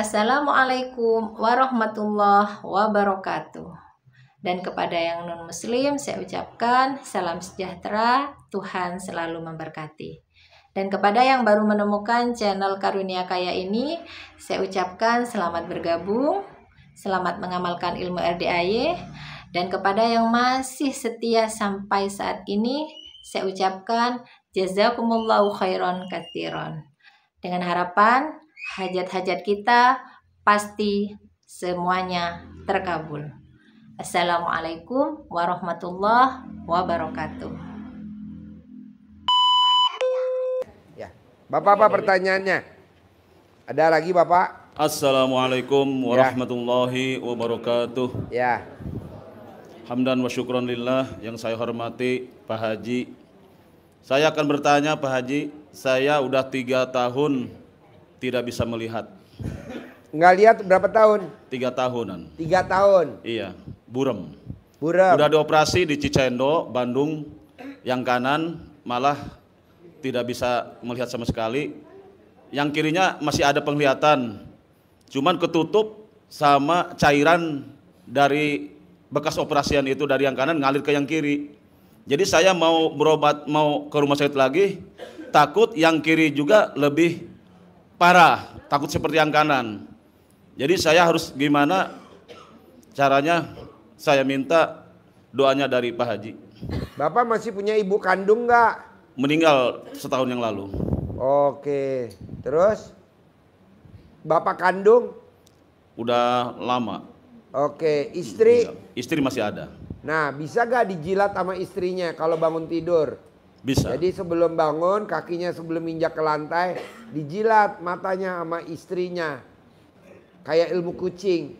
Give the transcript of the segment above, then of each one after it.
Assalamualaikum warahmatullahi wabarakatuh. Dan kepada yang non-muslim saya ucapkan salam sejahtera, Tuhan selalu memberkati. Dan kepada yang baru menemukan channel Karunia Kaya ini, saya ucapkan selamat bergabung, selamat mengamalkan ilmu RDAY. Dan kepada yang masih setia sampai saat ini, saya ucapkan jazakumullahu khairan katsiran. Dengan harapan hajat-hajat kita pasti semuanya terkabul. Assalamualaikum warahmatullahi wabarakatuh. Ya, Bapak apa pertanyaannya? Ada lagi Bapak? Assalamualaikum warahmatullahi wabarakatuh. Ya. Hamdan wa syukron lillah. Yang saya hormati Pak Haji, saya akan bertanya Pak Haji, saya udah 3 tahun tidak bisa melihat. Nggak lihat berapa tahun? 3 tahunan. 3 tahun? Iya, burem. Burem. Udah dioperasi di Cicendo, Bandung, yang kanan malah tidak bisa melihat sama sekali. Yang kirinya masih ada penglihatan, cuman ketutup sama cairan dari bekas operasian itu, dari yang kanan ngalir ke yang kiri. Jadi saya mau berobat, mau ke rumah sakit lagi, takut yang kiri juga lebih parah, takut seperti yang kanan. Jadi saya harus gimana caranya? Saya minta doanya dari Pak Haji. Bapak masih punya ibu kandung nggak? Meninggal setahun yang lalu. Oke, terus Bapak kandung? Udah lama. Oke, istri? Istri masih ada. Nah, bisa gak dijilat sama istrinya kalau bangun tidur? Bisa. Jadi sebelum bangun, kakinya sebelum injak ke lantai, dijilat matanya sama istrinya. Kayak ilmu kucing.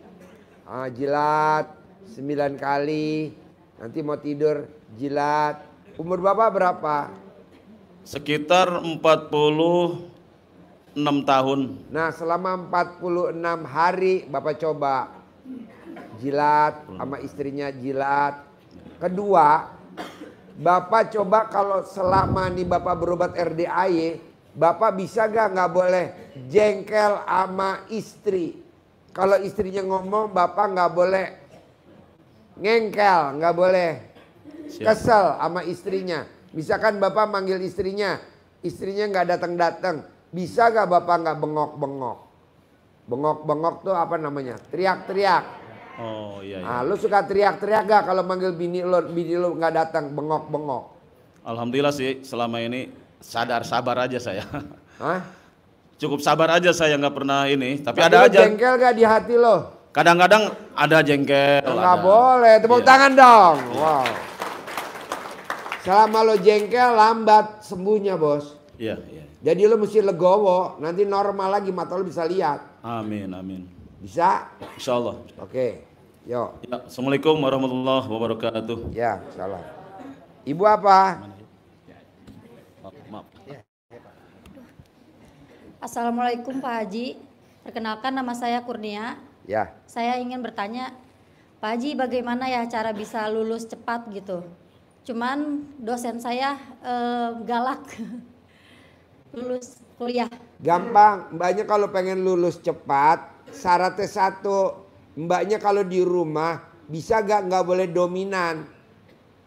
Jilat 9 kali, nanti mau tidur jilat. Umur Bapak berapa? Sekitar 46 tahun. Nah, selama 46 hari Bapak coba jilat sama istrinya, jilat. Kedua, Bapak coba kalau selama nih Bapak berobat RDAY, Bapak bisa nggak boleh jengkel sama istri. Kalau istrinya ngomong, Bapak nggak boleh ngengkel, nggak boleh kesel sama istrinya. Misalkan Bapak manggil istrinya nggak datang-datang, bisa nggak Bapak nggak bengok-bengok? Bengok-bengok tuh apa namanya? Teriak-teriak. Oh iya. Nah, lu suka teriak-teriak gak kalau manggil bini lu nggak datang, bengok-bengok? Alhamdulillah sih selama ini sabar aja saya. Hah? Cukup sabar aja saya, nggak pernah ini. Tapi lu ada aja. Jengkel gak di hati lo? Kadang-kadang ada jengkel. Nggak boleh, tepuk tangan dong. Wow. Selama lo jengkel lambat sembuhnya bos. Iya. Jadi lo mesti legowo, nanti normal lagi mata lo bisa lihat. Amin. Bisa? Insya Allah. Oke, yuk. Ya, Assalamualaikum warahmatullahi wabarakatuh. Ya, salam. Ibu apa? Maaf. Assalamualaikum Pak Haji. Perkenalkan nama saya Kurnia. Ya. Saya ingin bertanya, Pak Haji bagaimana ya cara bisa lulus cepat gitu? Cuman dosen saya galak lulus kuliah. Gampang, mbaknya kalau pengen lulus cepat, syaratnya satu, mbaknya kalau di rumah bisa nggak boleh dominan.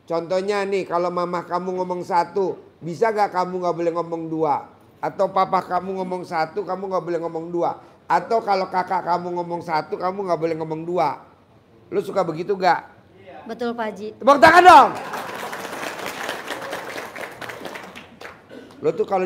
Contohnya nih, kalau mama kamu ngomong satu, bisa gak kamu nggak boleh ngomong dua? Atau papa kamu ngomong satu, kamu nggak boleh ngomong dua? Atau kalau kakak kamu ngomong satu, kamu nggak boleh ngomong dua? Lu suka begitu gak? Betul Pak Haji. Tepuk tangan dong. Lo tuh kalau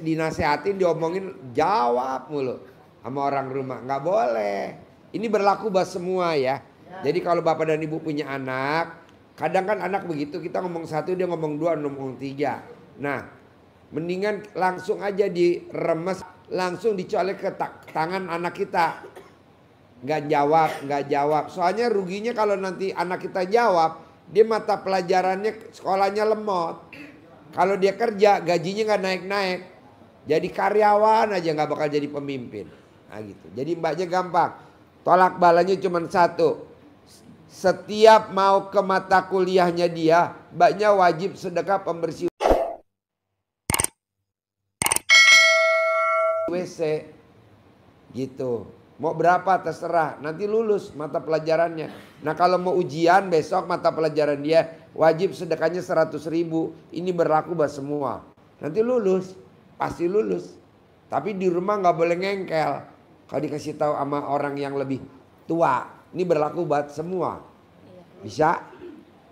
dinasehatin, diomongin, jawab mulu sama orang rumah. Nggak boleh. Ini berlaku buat semua ya. Jadi kalau bapak dan ibu punya anak, kadang kan anak begitu, kita ngomong satu, dia ngomong dua, ngomong tiga. Nah, mendingan langsung aja diremes, langsung dicolek ke tangan anak kita. Nggak jawab. Soalnya ruginya kalau nanti anak kita jawab, dia mata pelajarannya sekolahnya lemot. Kalau dia kerja gajinya nggak naik-naik, jadi karyawan aja, nggak bakal jadi pemimpin. Nah gitu. Jadi mbaknya gampang. Tolak balanya cuma satu. Setiap mau ke mata kuliahnya dia, mbaknya wajib sedekah pembersih WC. Gitu. Mau berapa terserah, nanti lulus mata pelajarannya. Nah kalau mau ujian besok mata pelajaran dia wajib sedekahnya 100.000. Ini berlaku buat semua. Nanti lulus, pasti lulus. Tapi di rumah nggak boleh ngengkel. Kalau dikasih tahu sama orang yang lebih tua, ini berlaku buat semua. Bisa?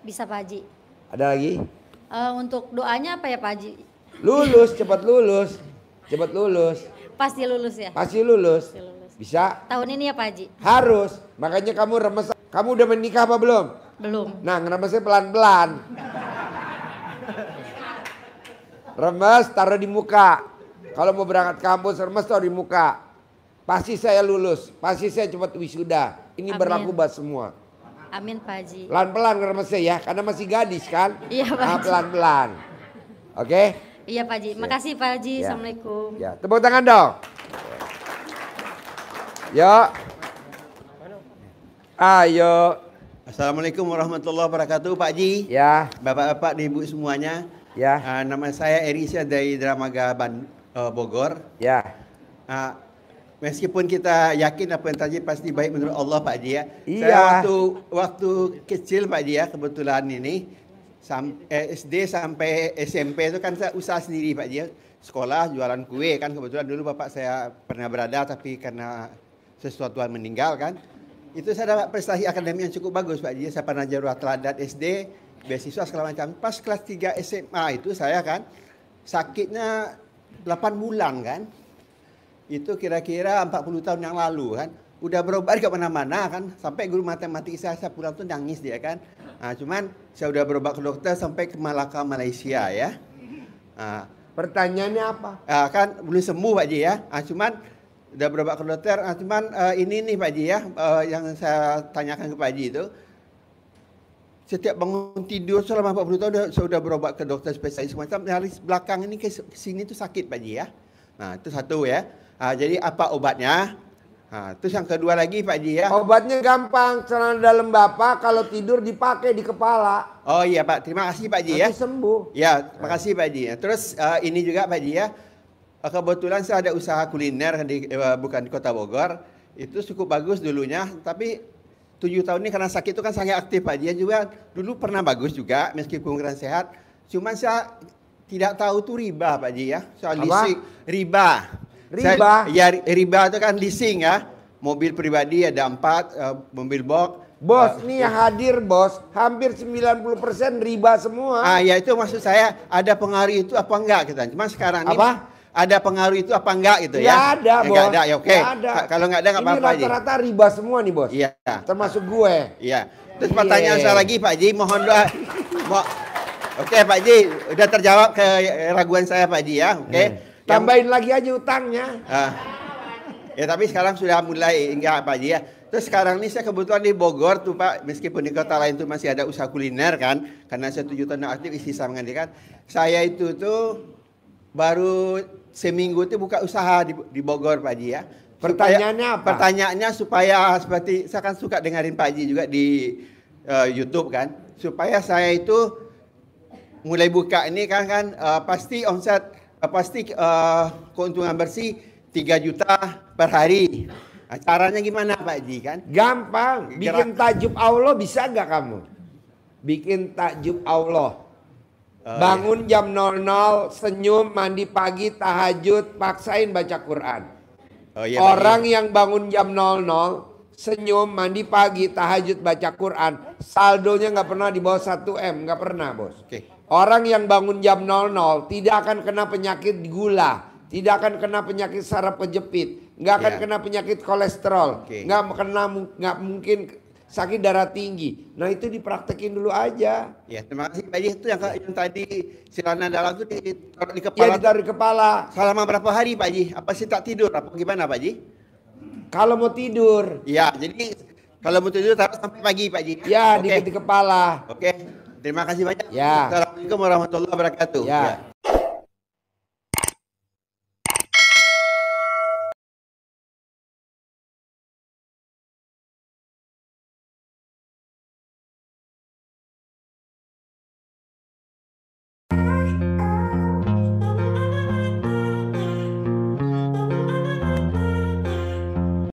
Bisa Pak Haji. Ada lagi? Untuk doanya apa ya Pak Haji? Lulus, cepat lulus. Cepat lulus. Pasti lulus ya? Pasti lulus. Pasti lulus. Bisa? Tahun ini ya Pak Haji? Harus. Makanya kamu remes. Kamu udah menikah apa belum? Belum. Nah ngeremesnya pelan-pelan. Remes taruh di muka. Kalau mau berangkat kampus remes taruh di muka. Pasti saya lulus. Pasti saya cepat wisuda. Ini Amin. berlaku buat semua. Amin Pak Haji. Pelan-pelan ngeremesnya ya. Karena masih gadis kan? Iya Pak Haji. Pelan-pelan. Oke? Iya Pak Haji. Makasih Pak Haji. Ya. Assalamualaikum. Ya, tepuk tangan dong. Yuk. Ayo. Assalamualaikum warahmatullahi wabarakatuh Pak Haji. Ya, Bapak-bapak dan ibu semuanya. ya, Nama saya Erisha dari Dramaga Bogor. ya. Meskipun kita yakin apa yang terjadi pasti baik menurut Allah Pak Haji ya. Iya. Saya waktu kecil Pak Haji ya, kebetulan ini SD sampai SMP itu kan saya usaha sendiri Pak Haji ya. Sekolah jualan kue kan, kebetulan dulu bapak saya pernah berada tapi karena sesuatu yang meninggal kan. Itu saya dapat prestasi akademik yang cukup bagus Pak Haji. Saya pernah juara teladan SD, beasiswa segala macam. Pas kelas 3 SMA itu saya kan sakitnya 8 bulan kan. Itu kira-kira 40 tahun yang lalu kan. Udah berobat ke mana-mana kan. Sampai guru matematik saya pulang tuh nangis dia kan. Cuman saya udah berobat ke dokter sampai ke Malaka, Malaysia ya. Pertanyaannya apa? Kan belum sembuh Pak Haji ya. Cuman udah berobat ke dokter. Cuman ini nih Pak Haji ya, yang saya tanyakan ke Pak Haji itu. Setiap bangun tidur selama 40 tahun saya sudah berobat ke dokter spesialis macam. Hari belakang ini ke sini tuh sakit Pak Haji ya. Nah itu satu ya. Jadi apa obatnya? Terus yang kedua lagi Pak Haji ya. Obatnya gampang, celana dalam Bapak kalau tidur dipakai di kepala. Oh iya Pak, terima kasih Pak Haji ya. Nanti sembuh. Ya, terima kasih Pak Haji. Terus ini juga Pak Haji ya. Kebetulan saya ada usaha kuliner bukan di Kota Bogor. Itu cukup bagus dulunya, tapi 7 tahun ini karena sakit itu kan sangat aktif Pak Haji. Juga dulu pernah bagus juga meskipun kurang sehat. Cuman saya tidak tahu tuh riba Pak Haji ya. Soal leasing riba. Riba? Riba itu kan leasing ya. Mobil pribadi ada 4, mobil box. Bos, nih yang hadir bos, hampir 90% riba semua. Ya itu maksud saya, ada pengaruh itu apa enggak kita. Cuma sekarang ini ada pengaruh itu apa enggak gitu ya? Nggak ada bos. Nggak ada, ya oke. Nggak ada. Kalau nggak ada nggak apa-apa Ini rata-rata riba semua nih bos. Iya. Termasuk gue. Iya. Terus pertanyaan saya lagi Pak Haji, mohon doa. Oke Pak Haji, udah terjawab keraguan saya Pak Haji ya. Oke. Tambahin lagi aja utangnya. Ya tapi sekarang sudah mulai enggak Pak Haji ya. Terus sekarang ini saya kebetulan di Bogor tuh Pak, meskipun di kota lain tuh masih ada usaha kuliner kan, karena saya 7 tahun aktif istri saya menggantikan. Saya itu tuh baru seminggu itu buka usaha di Bogor Pak Haji ya. Pertanyaannya apa? Pertanyaannya supaya seperti saya kan suka dengerin Pak Haji juga di YouTube kan, supaya saya itu mulai buka ini kan pasti omset pasti keuntungan bersih 3 juta per hari. Caranya gimana Pak Haji kan? Gampang. Bikin takjub Allah bisa nggak kamu? Bikin takjub Allah. Bangun jam 00, senyum, mandi pagi, tahajud, paksain baca Quran. Orang yang bangun jam 00, senyum, mandi pagi, tahajud, baca Quran, saldonya nggak pernah di bawah 1 M, nggak pernah bos. Orang yang bangun jam 00 tidak akan kena penyakit gula, tidak akan kena penyakit saraf kejepit, nggak akan kena penyakit kolesterol, nggak mungkin sakit darah tinggi. Nah itu dipraktekin dulu aja. Ya terima kasih Pak Haji. Itu yang tadi celana dalam itu ditaruh di kepala. Ya ditaruh di kepala. Selama berapa hari Pak Haji? Apa sih tak tidur? Apa gimana Pak Haji? Kalau mau tidur. Ya jadi kalau mau tidur taruh sampai pagi Pak Haji. Ya di kepala. Oke. Terima kasih banyak. Ya. Assalamualaikum warahmatullahi wabarakatuh. Ya.